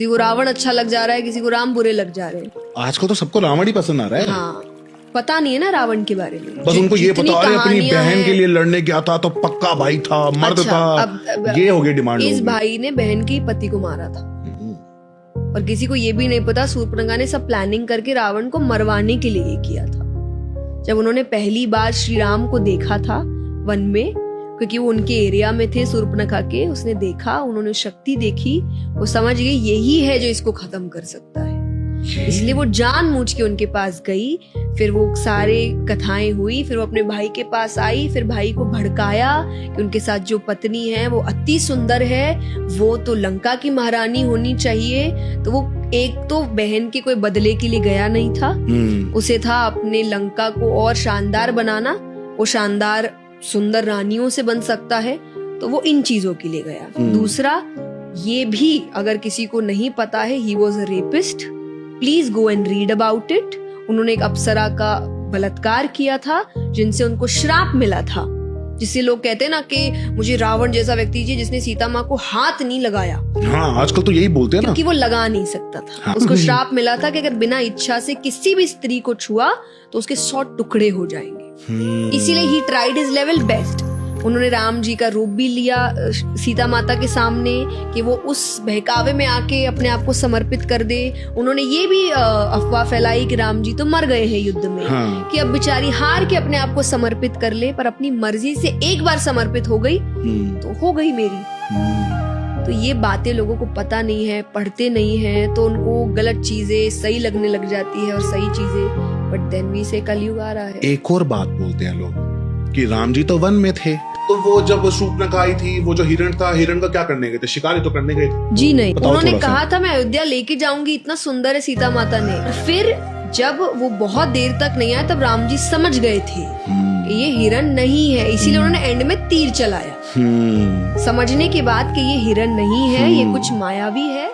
किसी को रावण अच्छा लग जा रहा है, किसी को राम बुरे लग जा रहे हैं। आजकल तो सबको रावण ही पसंद आ रहा है। हाँ, पता नहीं है ना रावण के बारे में। बस उनको ये पता है अपनी बहन के लिए लड़ने गया था तो पक्का भाई था, मर्द अच्छा, था। अब ये हो गई डिमांड। इस भाई ने बहन के पति को मारा था और किसी को ये भी नहीं पता शूर्पणखा ने सब प्लानिंग करके रावण को मरवाने के लिए किया था। जब उन्होंने पहली बार श्री राम को देखा था वन में, क्योंकि वो उनके एरिया में थे शूर्पणखा के, उसने देखा, उन्होंने शक्ति देखी, वो समझ गई यही है जो इसको खत्म कर सकता है। इसलिए वो जानबूझ के उनके पास गई। फिर वो सारे कथाएं हुई, फिर वो अपने भाई के पास आई, फिर भाई को भड़काया कि उनके साथ जो पत्नी है वो अति सुंदर है, वो तो लंका की महारानी होनी चाहिए। तो वो एक तो बहन के कोई बदले के लिए गया नहीं था, उसे था अपने लंका को और शानदार बनाना। वो शानदार सुंदर रानियों से बन सकता है, तो वो इन चीजों के लिए गया। दूसरा, ये भी अगर किसी को नहीं पता है, he was a rapist, please go and read about it. उन्होंने एक अप्सरा का बलात्कार किया था जिनसे उनको श्राप मिला था, जिससे लोग कहते हैं ना कि मुझे रावण जैसा व्यक्ति चाहिए जिसने सीता माँ को हाथ नहीं लगाया। हाँ, आजकल तो यही बोलते हैं ना, क्योंकि वो लगा नहीं सकता था। हाँ। उसको श्राप मिला था कि अगर बिना इच्छा से किसी भी स्त्री को छुआ तो उसके 100 टुकड़े हो जाएंगे। इसीलिए he tried his level best. उन्होंने राम जी का रूप भी लिया सीता माता के सामने कि वो उस बहकावे में आके अपने आप को समर्पित कर दे। उन्होंने ये भी अफवाह फैलाई कि राम जी तो मर गए हैं युद्ध में, हाँ। कि अब बेचारी हार के अपने आप को समर्पित कर ले, पर अपनी मर्जी से एक बार समर्पित हो गई तो हो गई मेरी। तो ये बातें लोगों को पता नहीं है, पढ़ते नहीं है, तो उनको गलत चीजें सही लगने लग जाती है और सही चीजें। बट देन भी से कलयुग आ रहा है। एक और बात बोलते हैं लोग कि राम जी तो वन में थे, तो वो जब शूर्पणखा आई थी, वो जो हिरण था, हिरण का क्या करने गए थे? शिकारी तो करने गए थे। जी नहीं, उन्होंने कहा था मैं अयोध्या लेके जाऊंगी, इतना सुंदर है सीता माता ने। फिर जब वो बहुत देर तक नहीं आया तब राम जी समझ गए थे कि ये हिरण नहीं है, इसीलिए उन्होंने एंड में तीर चलाया, समझने के बाद कि ये हिरण नहीं है, ये कुछ मायावी है।